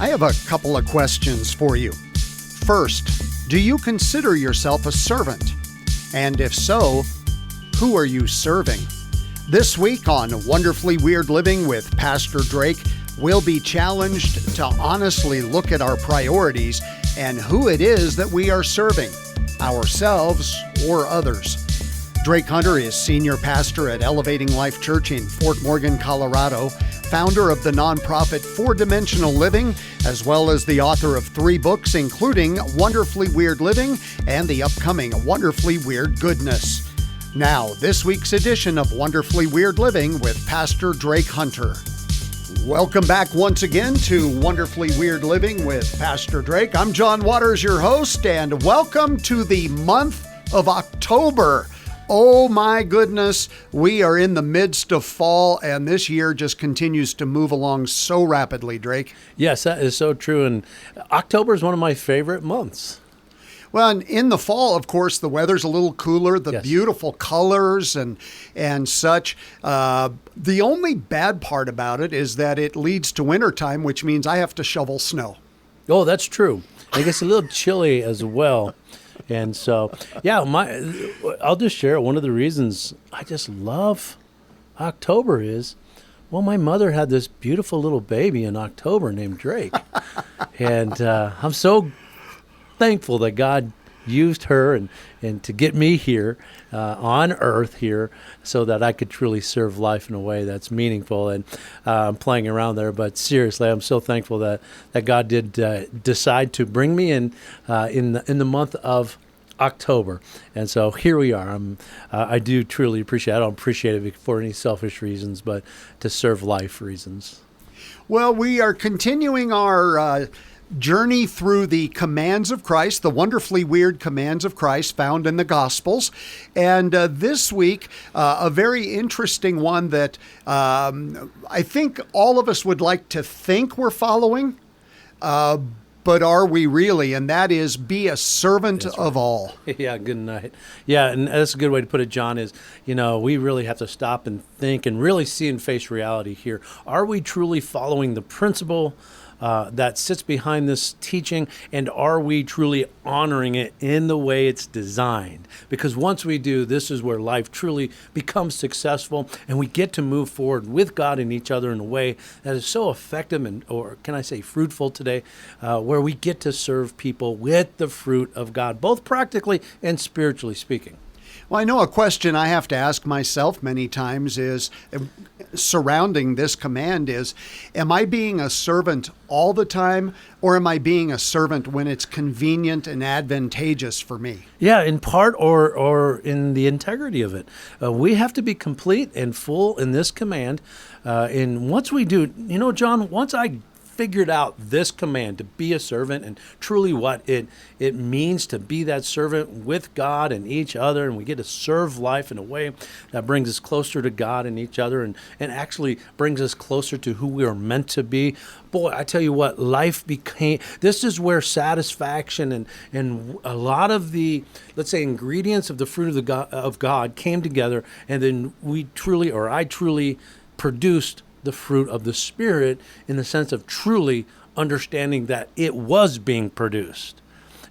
I have a couple of questions for you. First, do you consider yourself a servant? And if so, who are you serving? This week on Wonderfully Weird Living with Pastor Drake, we'll be challenged to honestly look at our priorities and who it is that we are serving, ourselves or others. Drake Hunter is senior pastor at Elevating Life Church in Fort Morgan, Colorado, founder of the nonprofit 4Dimensional Living, as well as the author of 3 books, including Wonderfully Weird Living and the upcoming Wonderfully Weird Goodness. Now, this week's edition of Wonderfully Weird Living with Pastor Drake Hunter. Welcome back once again to Wonderfully Weird Living with Pastor Drake. I'm John Waters, your host, and welcome to the month of October. Oh my goodness, we are in the midst of fall, and this year just continues to move along so rapidly, Drake. Yes, that is so true, and October is one of my favorite months. Well, and in the fall, of course, the weather's a little cooler, the Yes. beautiful colors and such. The only bad part about it is that it leads to wintertime, which means I have to shovel snow. Oh, that's true. It gets a little chilly as well. And so, yeah, I'll just share one of the reasons I just love October is, well, my mother had this beautiful little baby in October named Drake. And I'm so thankful that God used her and to get me here on earth here so that I could truly serve life in a way that's meaningful. And I'm playing around there, but seriously, I'm so thankful that God did decide to bring me in the month of October. And so here we are. I do truly appreciate it. I don't appreciate it for any selfish reasons, but to serve life reasons. Well, we are continuing our journey through the commands of Christ, the wonderfully weird commands of Christ found in the Gospels. And this week, a very interesting one that I think all of us would like to think we're following, but are we really? And that is, be a servant of all. Yeah, good night. Yeah, and that's a good way to put it, John, is, we really have to stop and think and really see and face reality here. Are we truly following the principle that sits behind this teaching, and are we truly honoring it in the way it's designed? Because once we do, this is where life truly becomes successful, and we get to move forward with God and each other in a way that is so effective and, or can I say fruitful today, where we get to serve people with the fruit of God, both practically and spiritually speaking. Well, I know a question I have to ask myself many times is, surrounding this command is, am I being a servant all the time, or am I being a servant when it's convenient and advantageous for me? Yeah, in part or in the integrity of it. We have to be complete and full in this command. And once we do, John, once I figured out this command to be a servant and truly what it means to be that servant with God and each other, and we get to serve life in a way that brings us closer to God and each other and actually brings us closer to who we are meant to be. Boy, I tell you what, this is where satisfaction and a lot of the, let's say, ingredients of the fruit of God came together, and then I truly produced the fruit of the Spirit in the sense of truly understanding that it was being produced.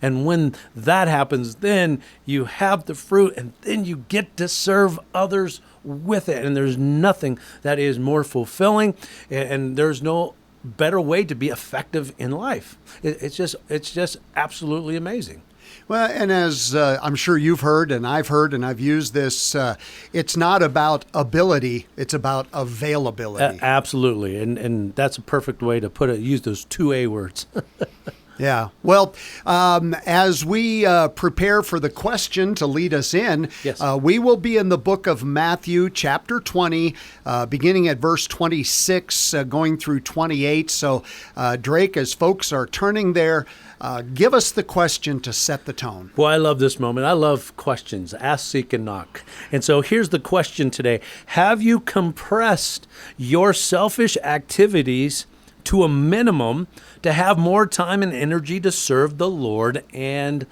And when that happens, then you have the fruit, and then you get to serve others with it. And there's nothing that is more fulfilling, and there's no better way to be effective in life. It's just absolutely amazing. Well, and as I'm sure you've heard, and I've used this, it's not about ability, it's about availability. Absolutely. And that's a perfect way to put it, use those 2 A words. Yeah. Well, as we prepare for the question to lead us in, Yes. We will be in the book of Matthew, chapter 20, beginning at verse 26, going through 28. So, Drake, as folks are turning there, give us the question to set the tone. Boy, I love this moment. I love questions. Ask, seek, and knock. And so here's the question today. Have you compressed your selfish activities to a minimum to have more time and energy to serve the Lord and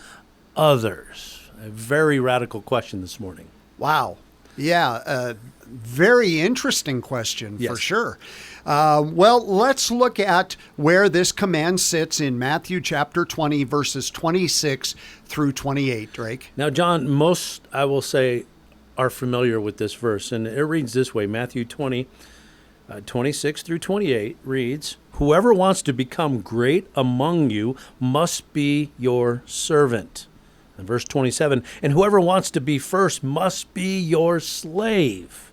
others? A very radical question this morning. Wow. Yeah. Very interesting question, for Yes. sure. Well, let's look at where this command sits in Matthew chapter 20, verses 26 through 28, Drake. Now, John, most, I will say, are familiar with this verse, and it reads this way. Matthew 20, 26 through 28 reads, "Whoever wants to become great among you must be your servant." And verse 27, "And whoever wants to be first must be your slave."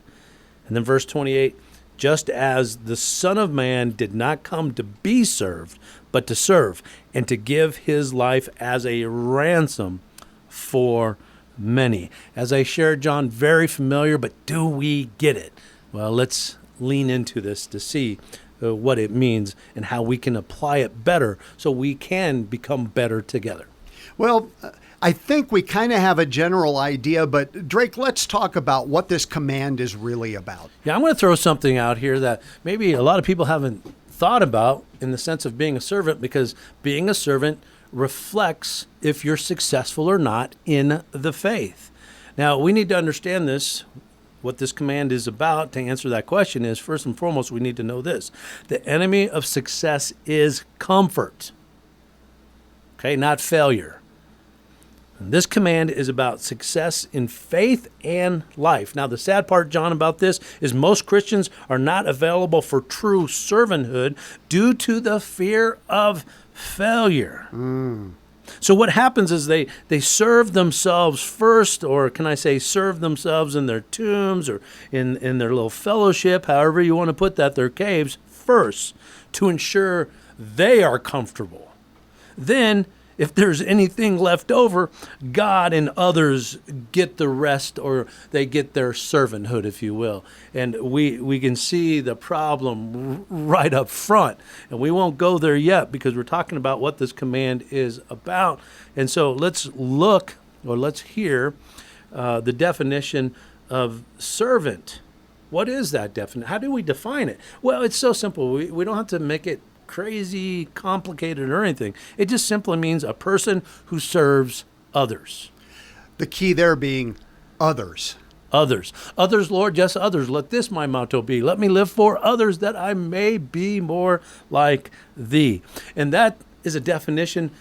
And then verse 28, "Just as the Son of Man did not come to be served, but to serve, and to give his life as a ransom for many." As I shared, John, very familiar, but do we get it? Well, let's lean into this to see what it means and how we can apply it better so we can become better together. Well, I think we kind of have a general idea, but Drake, let's talk about what this command is really about. Yeah, I'm going to throw something out here that maybe a lot of people haven't thought about in the sense of being a servant, because being a servant reflects if you're successful or not in the faith. Now, we need to understand this. What this command is about, to answer that question, is first and foremost, we need to know this. The enemy of success is comfort. Okay, not failure. And this command is about success in faith and life. Now, the sad part, John, about this is most Christians are not available for true servanthood due to the fear of failure. So what happens is they serve themselves first, or can I say serve themselves in their tombs or in their little fellowship, however you want to put that, their caves first, to ensure they are comfortable. Then, if there's anything left over, God and others get the rest, or they get their servanthood, if you will. And we can see the problem right up front. And we won't go there yet because we're talking about what this command is about. And so let's look, or let's hear the definition of servant. What is that definition? How do we define it? Well, it's so simple. We don't have to make it crazy, complicated, or anything. It just simply means a person who serves others. The key there being others. Others. Others, Lord, yes, others. Let this my motto be. Let me live for others that I may be more like thee. And that is a definition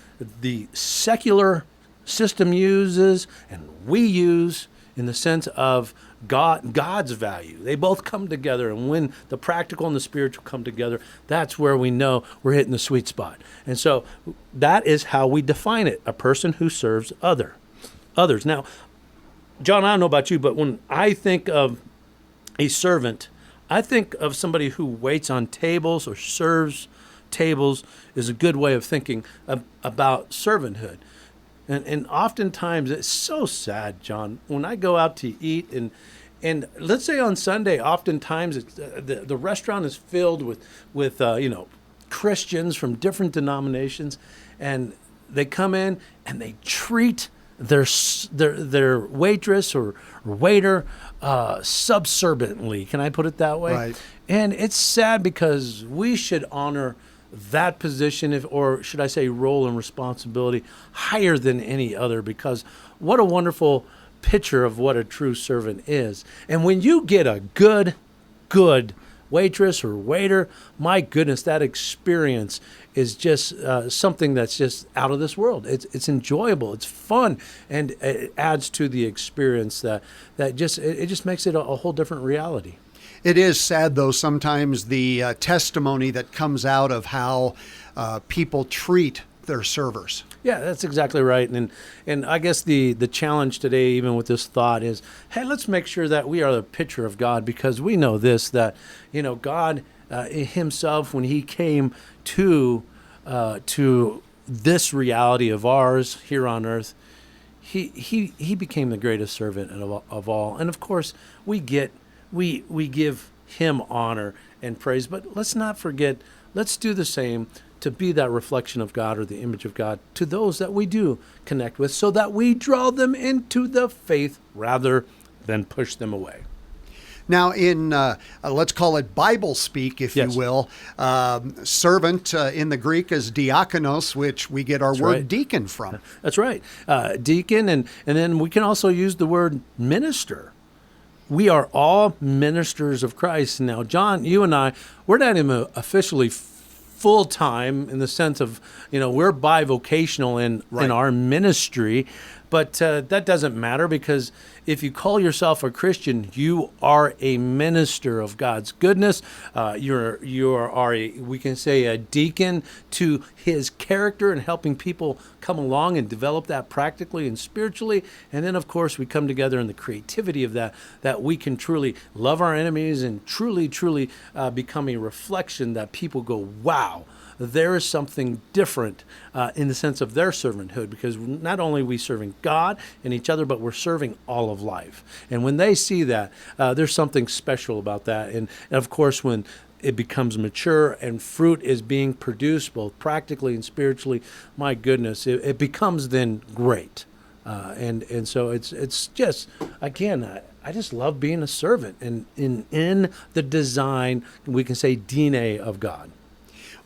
the secular system uses and we use in the sense of God's value. They both come together, and when the practical and the spiritual come together, that's where we know we're hitting the sweet spot. And so that is how we define it, a person who serves others. Now, John, I don't know about you, but when I think of a servant, I think of somebody who waits on tables or serves tables is a good way of thinking about servanthood. And oftentimes it's so sad, John, when I go out to eat and let's say on Sunday, oftentimes it's, the restaurant is filled with Christians from different denominations, and they come in and they treat their waitress or waiter subserviently. Can I put it that way? Right. And it's sad because we should honor that position, or should I say role and responsibility, higher than any other, because what a wonderful picture of what a true servant is. And when you get a good waitress or waiter, my goodness, that experience is just something that's just out of this world. It's enjoyable, it's fun, and it adds to the experience that just makes it a whole different reality. It is sad, though, sometimes the testimony that comes out of how people treat their servers. Yeah, that's exactly right. And I guess the challenge today, even with this thought, is, hey, let's make sure that we are the picture of God, because we know this, that, God himself, when he came to this reality of ours here on earth, he became the greatest servant of all. And of course, we give him honor and praise, but let's not forget, let's do the same to be that reflection of God, or the image of God, to those that we do connect with, so that we draw them into the faith rather than push them away. Now, in let's call it Bible speak, if Yes. you will, servant in the Greek is diakonos, which we get our That's word right. deacon from. That's right. Deacon, and then we can also use the word minister. we are all ministers of Christ. Now, John, you and I, we're not even officially full time in the sense of, we're bivocational in our ministry, but that doesn't matter, because if you call yourself a Christian, you are a minister of God's goodness. You are we can say, a deacon to His character and helping people come along and develop that practically and spiritually. And then, of course, we come together in the creativity of that we can truly love our enemies and truly become a reflection that people go, wow, there is something different in the sense of their servanthood, because not only are we serving God and each other, but we're serving all of life. And when they see that, there's something special about that. And of course, when it becomes mature and fruit is being produced both practically and spiritually, my goodness, it becomes then great. And so it's just, again, I just love being a servant and in the design, we can say, DNA of God.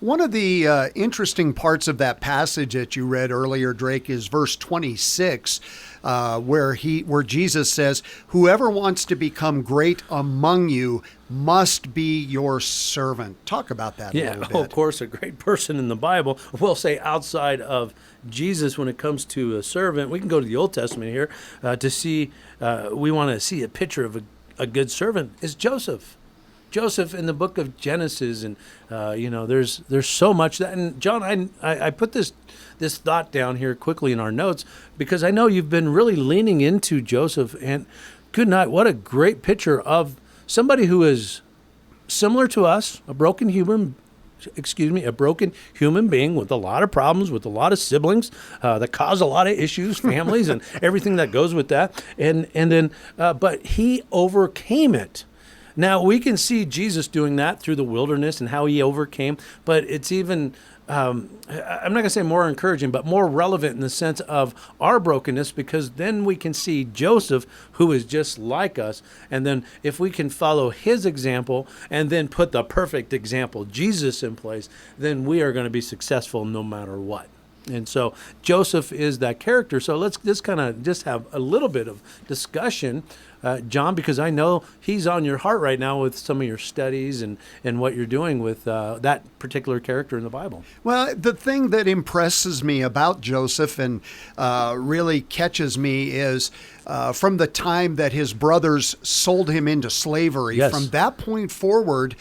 One of the interesting parts of that passage that you read earlier, Drake, is verse 26, where Jesus says, "Whoever wants to become great among you must be your servant." Talk about that a little bit. Of course, a great person in the Bible. We'll say outside of Jesus, when it comes to a servant, we can go to the Old Testament here to see. We want to see a picture of a good servant is Joseph. Joseph in the book of Genesis, and there's so much that. And John, I put this thought down here quickly in our notes, because I know you've been really leaning into Joseph. And good night, what a great picture of somebody who is similar to us, a broken human being with a lot of problems, with a lot of siblings that cause a lot of issues, families, and everything that goes with that. And then, but he overcame it. Now, we can see Jesus doing that through the wilderness and how he overcame, but it's even, I'm not going to say more encouraging, but more relevant in the sense of our brokenness, because then we can see Joseph, who is just like us. And then if we can follow his example and then put the perfect example, Jesus, in place, then we are going to be successful no matter what. And so Joseph is that character. So let's just kind of just have a little bit of discussion, John, because I know he's on your heart right now with some of your studies and what you're doing with that particular character in the Bible. Well, the thing that impresses me about Joseph and really catches me is from the time that his brothers sold him into slavery. Yes. From that point forward,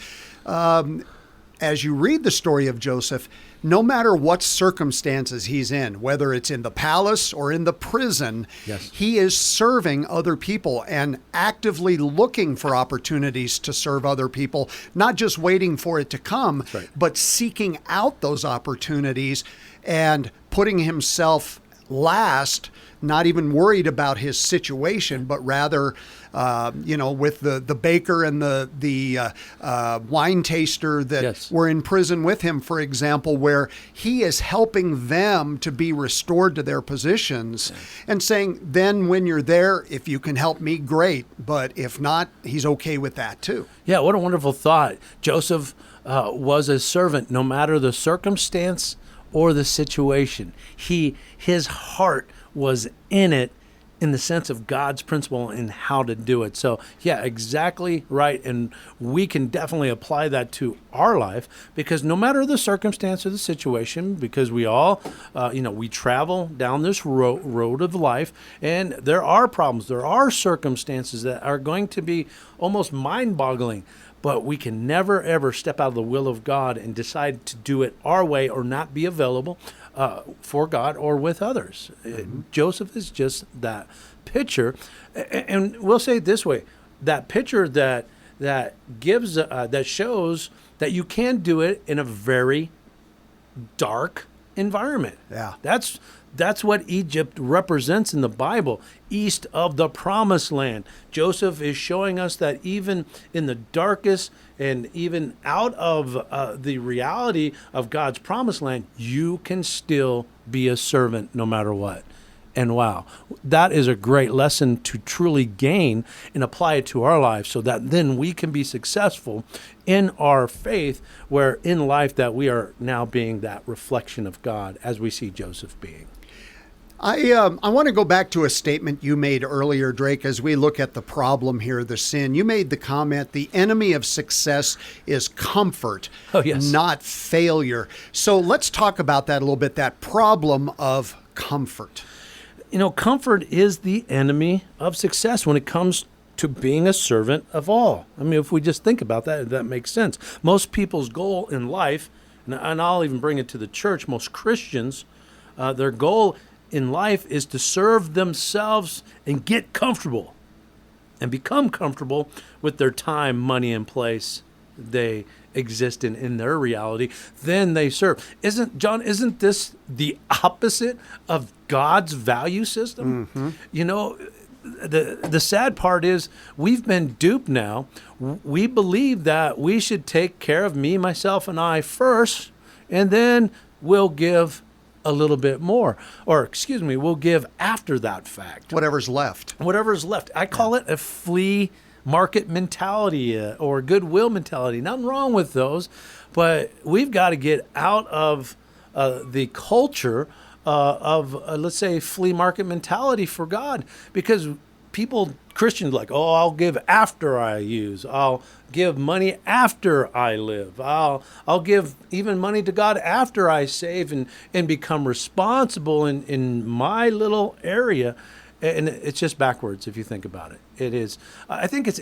as you read the story of Joseph, no matter what circumstances he's in, whether it's in the palace or in the prison, yes, he is serving other people and actively looking for opportunities to serve other people, not just waiting for it to come, right, but seeking out those opportunities and putting himself last, not even worried about his situation, but rather, with the baker and the wine taster that yes, were in prison with him, for example, where he is helping them to be restored to their positions, and saying, then when you're there, if you can help me, great. But if not, he's okay with that too. Yeah, what a wonderful thought. Joseph was a servant no matter the circumstance or the situation. His heart was in it, in the sense of God's principle and how to do it. So yeah, exactly right. And we can definitely apply that to our life, because no matter the circumstance or the situation, because we all, we travel down this road of life, and there are problems, there are circumstances that are going to be almost mind-boggling. But we can never, ever step out of the will of God and decide to do it our way or not be available for God or with others. Mm-hmm. Joseph is just that picture. And we'll say it this way, that picture that gives, that shows that you can do it in a very dark environment. Yeah. That's what Egypt represents in the Bible, east of the Promised Land. Joseph is showing us that even in the darkest and even out of the reality of God's Promised Land, you can still be a servant no matter what. And wow, that is a great lesson to truly gain and apply it to our lives, so that then we can be successful in our faith, where in life that we are now being that reflection of God as we see Joseph being. I want to go back to a statement you made earlier, Drake, as we look at the problem here, the sin. You made the comment, the enemy of success is comfort, Oh, yes. not failure. So let's talk about that a little bit, that problem of comfort. You know, comfort is the enemy of success when it comes to being a servant of all. I mean, if we just think about that, that makes sense. Most people's goal in life, and I'll even bring it to the church, most Christians, their goal in life is to serve themselves and get comfortable and become comfortable with their time, money, and place they exist in their reality. Then they serve. Isn't this the opposite of God's value system? Mm-hmm. You know, the sad part is we've been duped now. We believe that we should take care of me, myself, and I first, and then we'll give a little bit more, or excuse me, we'll give after that fact. Whatever's left. Whatever's left. I call it a flea market mentality or goodwill mentality. Nothing wrong with those, but we've got to get out of the culture of let's say, flea market mentality for God, because Christians like, oh, I'll give after I use. I'll give money after I live. I'll give even money to God after I save and become responsible in my little area. And it's just backwards if you think about it. It is. I think it's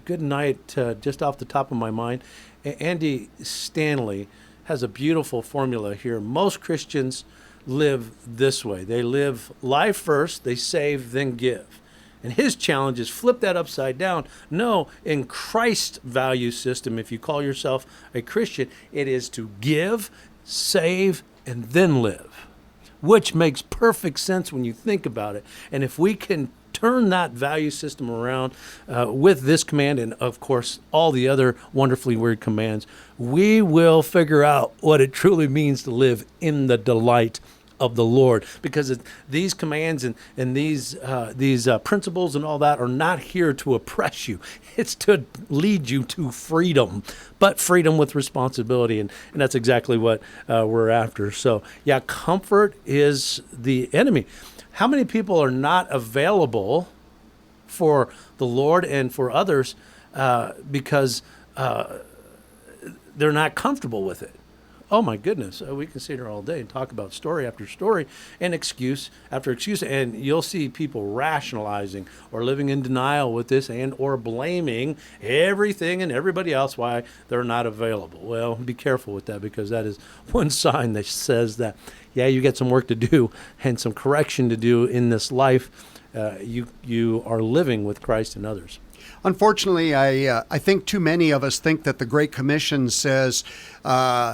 good night, just off the top of my mind. Andy Stanley has a beautiful formula here. Most Christians live this way. They live life first, they save, then give. And his challenge is flip that upside down. No, in Christ's value system, if you call yourself a Christian, it is to give, save, and then live, which makes perfect sense when you think about it. And if we can turn that value system around with this command and, of course, all the other wonderfully worded commands, we will figure out what it truly means to live in the delight of the Lord, because these commands and these principles and all that are not here to oppress you. It's to lead you to freedom, but freedom with responsibility, and that's exactly what we're after. So, yeah, comfort is the enemy. How many people are not available for the Lord and for others because they're not comfortable with it? Oh my goodness, we can sit here all day and talk about story after story and excuse after excuse, and you'll see people rationalizing or living in denial with this and or blaming everything and everybody else why they're not available. Well, be careful with that, because that is one sign that says that, yeah, you got some work to do and some correction to do in this life. You are living with Christ and others. Unfortunately, I think too many of us think that the Great Commission says,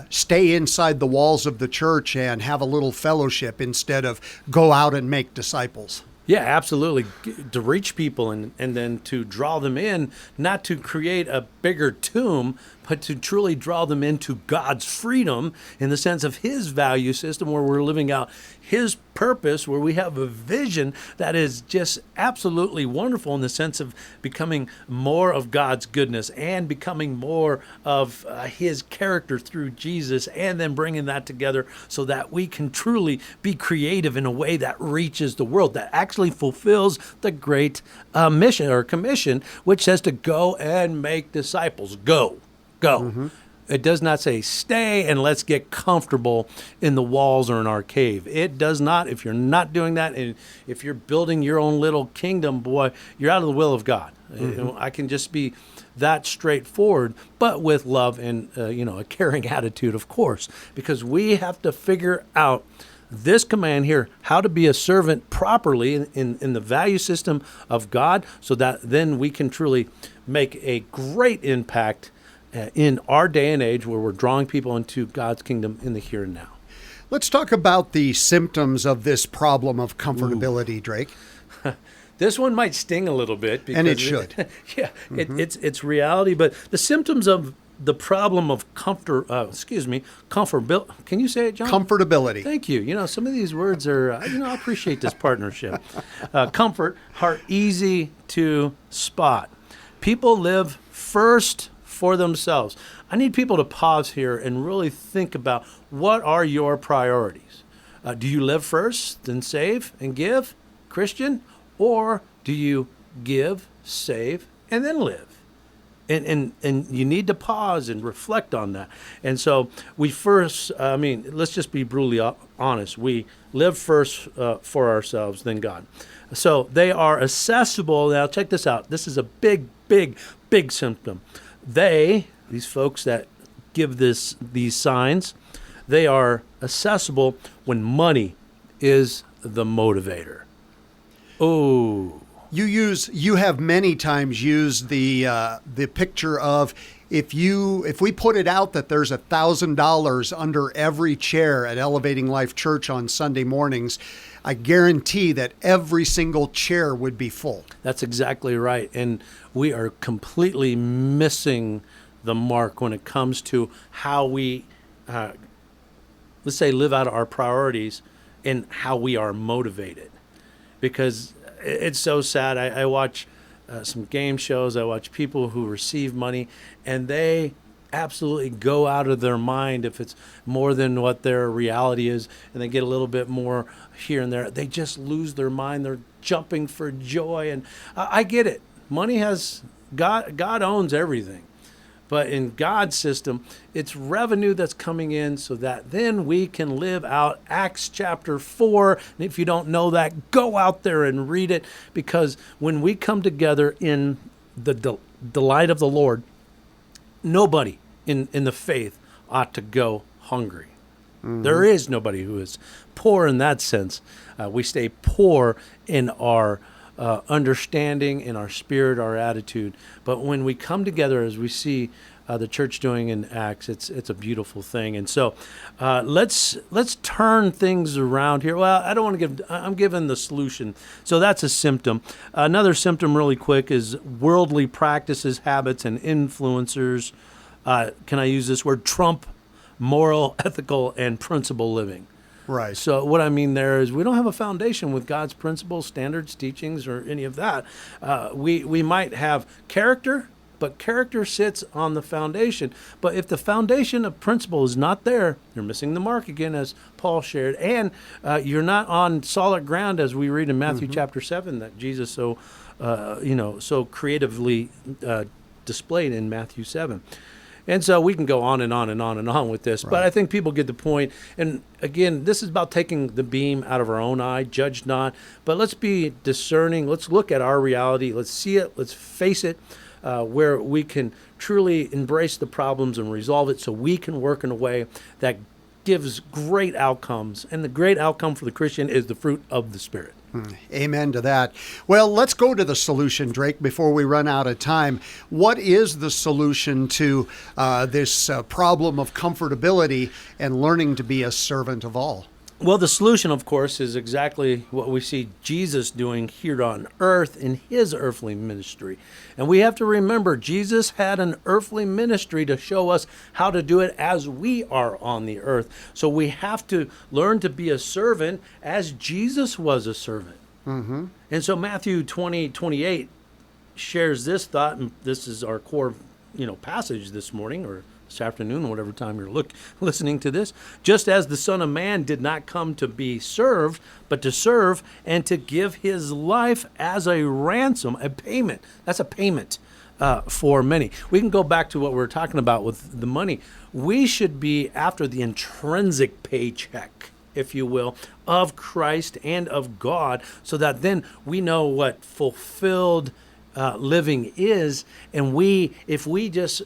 stay inside the walls of the church and have a little fellowship instead of go out and make disciples. Yeah, absolutely. To reach people and then to draw them in, not to create a bigger tomb, but to truly draw them into God's freedom in the sense of His value system, where we're living out His purpose, where we have a vision that is just absolutely wonderful in the sense of becoming more of God's goodness and becoming more of His character through Jesus, and then bringing that together so that we can truly be creative in a way that reaches the world, that actually fulfills the great mission or commission, which says to go and make disciples. Go. Mm-hmm. It does not say stay and let's get comfortable in the walls or in our cave. It does not. If you're not doing that, and if you're building your own little kingdom, boy, you're out of the will of God. Mm-hmm. I can just be that straightforward, but with love and a caring attitude, of course, because we have to figure out this command here, how to be a servant properly in the value system of God, so that then we can truly make a great impact in our day and age, where we're drawing people into God's kingdom in the here and now. Let's talk about the symptoms of this problem of comfortability, Drake. This one might sting a little bit, because and it should. Mm-hmm. It's reality, but the symptoms of the problem of comfortability. Can you say it, John? Comfortability. Thank you. Some of these words are, I appreciate this partnership. Comfort are easy to spot. People live first for themselves. I need people to pause here and really think about, what are your priorities? Do you live first, then save and give, Christian? Or do you give, save, and then live? And you need to pause and reflect on that. And so we first, let's just be brutally honest. We live first for ourselves, then God. So they are accessible. Now check this out. This is a big, big, big symptom. These folks that give these signs, they are accessible when money is the motivator. Oh. You have many times used the picture of if we put it out that there's $1,000 under every chair at Elevating Life Church on Sunday mornings, I guarantee that every single chair would be full. That's exactly right. And we are completely missing the mark when it comes to how we, let's say, live out our priorities and how we are motivated. Because it's so sad. I watch some game shows. I watch people who receive money, and they absolutely go out of their mind if it's more than what their reality is, and they get a little bit more here and there. They just lose their mind. They're jumping for joy, and I get it. Money has God owns everything. But in God's system, it's revenue that's coming in so that then we can live out Acts chapter 4. And if you don't know that, go out there and read it. Because when we come together in the delight of the Lord, nobody in the faith ought to go hungry. Mm-hmm. There is nobody who is poor in that sense. We stay poor in our understanding, in our spirit, our attitude. But when we come together, as we see the church doing in Acts, it's a beautiful thing. And so let's turn things around here. Well, I don't want to I'm giving the solution. So that's a symptom. Another symptom really quick is worldly practices, habits, and influencers. Can I use this word? Trump moral, ethical, and principle living. Right. So what I mean there is we don't have a foundation with God's principles, standards, teachings, or any of that. We might have character, but character sits on the foundation. But if the foundation of principle is not there, you're missing the mark again, as Paul shared, and you're not on solid ground, as we read in Matthew chapter 7 that Jesus so creatively displayed in Matthew 7. And so we can go on and on and on and on with this, right. But I think people get the point. And again, this is about taking the beam out of our own eye, judge not. But let's be discerning. Let's look at our reality. Let's see it. Let's face it, where we can truly embrace the problems and resolve it so we can work in a way that gives great outcomes. And the great outcome for the Christian is the fruit of the Spirit. Amen to that. Well, let's go to the solution, Drake, before we run out of time. What is the solution to this problem of comfortability and learning to be a servant of all? Well, the solution, of course, is exactly what we see Jesus doing here on earth in his earthly ministry. And we have to remember, Jesus had an earthly ministry to show us how to do it as we are on the earth. So we have to learn to be a servant as Jesus was a servant. Mm-hmm. And so Matthew 20:28 shares this thought, and this is our core, passage this morning, or this afternoon, whatever time you're listening to this. Just as the Son of Man did not come to be served, but to serve and to give his life as a ransom, a payment. That's a payment for many. We can go back to what we were talking about with the money. We should be after the intrinsic paycheck, if you will, of Christ and of God, so that then we know what fulfilled living is. And if we just,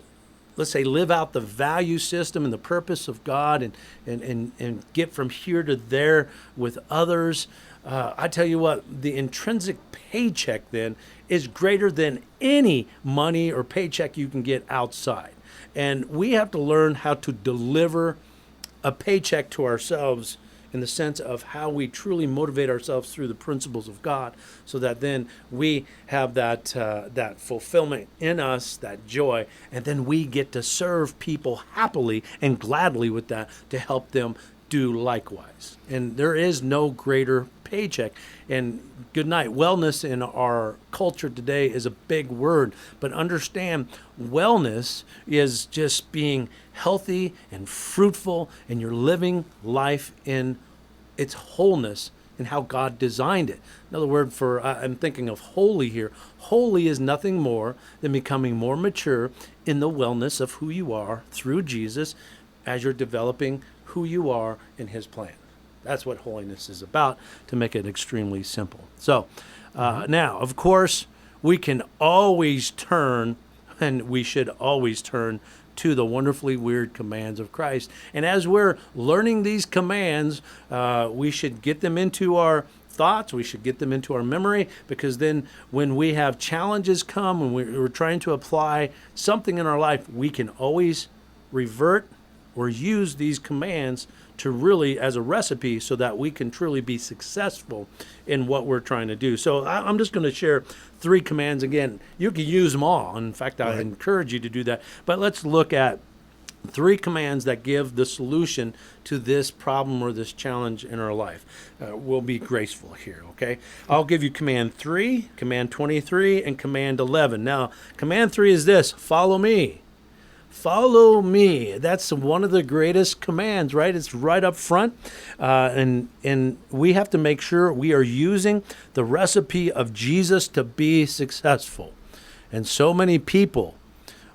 let's say, live out the value system and the purpose of God and get from here to there with others, I tell you what, the intrinsic paycheck then is greater than any money or paycheck you can get outside. And we have to learn how to deliver a paycheck to ourselves in the sense of how we truly motivate ourselves through the principles of God, so that then we have that fulfillment in us, that joy, and then we get to serve people happily and gladly with that to help them do likewise. And there is no greater paycheck. And good night. Wellness in our culture today is a big word, but understand wellness is just being healthy and fruitful, and you're living life in its wholeness and how God designed it. Another word for, I'm thinking of holy here. Holy is nothing more than becoming more mature in the wellness of who you are through Jesus as you're developing who you are in his plan. That's what holiness is about, to make it extremely simple. So now, of course, we can always turn, and we should always turn to the wonderfully weird commands of Christ. And as we're learning these commands, we should get them into our thoughts. We should get them into our memory, because then when we have challenges come, when we're trying to apply something in our life, we can always revert or use these commands to really as a recipe so that we can truly be successful in what we're trying to do. So I'm just going to share 3 commands. Again, you can use them all. In fact, I encourage you to do that. But let's look at 3 commands that give the solution to this problem or this challenge in our life. We'll be graceful here, okay? I'll give you command 3, command 23, and command 11. Now, command 3 is this: follow me. Follow me. That's one of the greatest commands, right? It's right up front. And we have to make sure we are using the recipe of Jesus to be successful. And so many people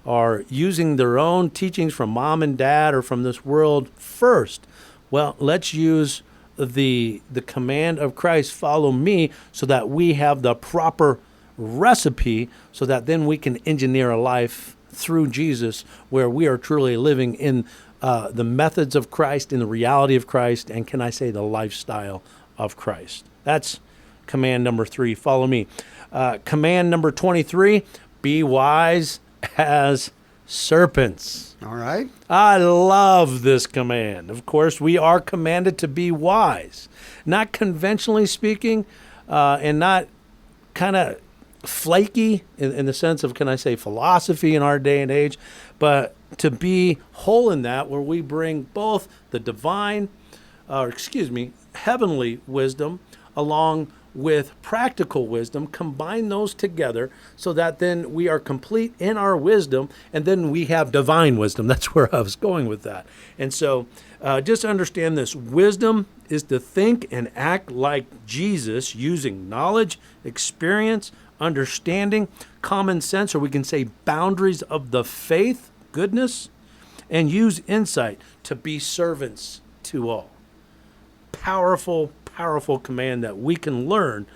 are using their own teachings from mom and dad or from this world first. Well, let's use the command of Christ, follow me, so that we have the proper recipe, so that then we can engineer a life through Jesus where we are truly living in the methods of Christ, in the reality of Christ, and can I say the lifestyle of Christ. That's command number 3, follow me. Command number 23, be wise as serpents. All right. I love this command. Of course, we are commanded to be wise, not conventionally speaking, and not kind of flaky in the sense of, can I say, philosophy in our day and age, but to be whole in that, where we bring both the heavenly wisdom along with practical wisdom, combine those together so that then we are complete in our wisdom, and then we have divine wisdom. That's where I was going with that. And so just understand this. Wisdom is to think and act like Jesus, using knowledge, experience, understanding, common sense, or we can say boundaries of the faith, goodness, and use insight to be servants to all. Powerful, powerful command that we can learn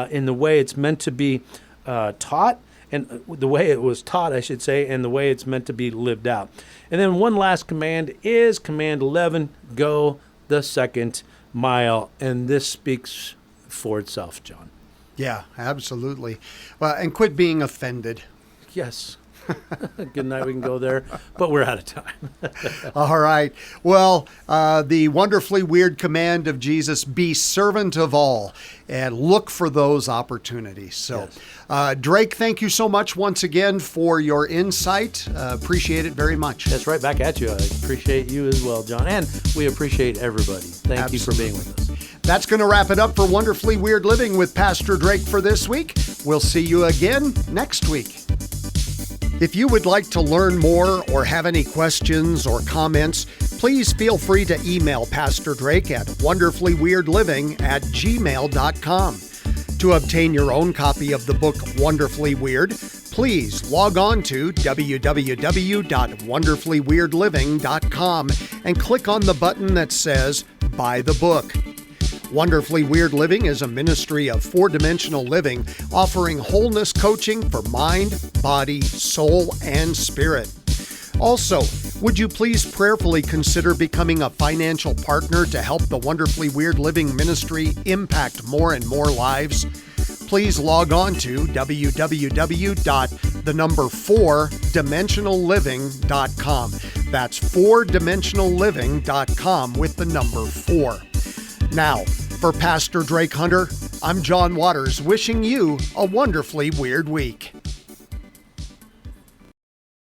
in the way it's meant to be taught, and the way it was taught, I should say, and the way it's meant to be lived out. And then one last command is command 11, go the second mile. And this speaks for itself, John. Yeah, absolutely. And quit being offended. Yes. Good night, we can go there, but we're out of time. All right. Well, the wonderfully weird command of Jesus, be servant of all, and look for those opportunities. So, yes. Drake, thank you so much once again for your insight. Appreciate it very much. That's right, back at you. I appreciate you as well, John, and we appreciate everybody. Thank you for being with us. That's going to wrap it up for Wonderfully Weird Living with Pastor Drake for this week. We'll see you again next week. If you would like to learn more or have any questions or comments, please feel free to email Pastor Drake at wonderfullyweirdliving@gmail.com. To obtain your own copy of the book Wonderfully Weird, please log on to www.wonderfullyweirdliving.com and click on the button that says Buy the Book. Wonderfully Weird Living is a ministry of four-dimensional living, offering wholeness coaching for mind, body, soul, and spirit. Also, would you please prayerfully consider becoming a financial partner to help the Wonderfully Weird Living ministry impact more and more lives? Please log on to www.4dimensionalliving.com. That's 4dimensionalliving.com with the number 4. Now, for Pastor Drake Hunter, I'm John Waters, wishing you a wonderfully weird week.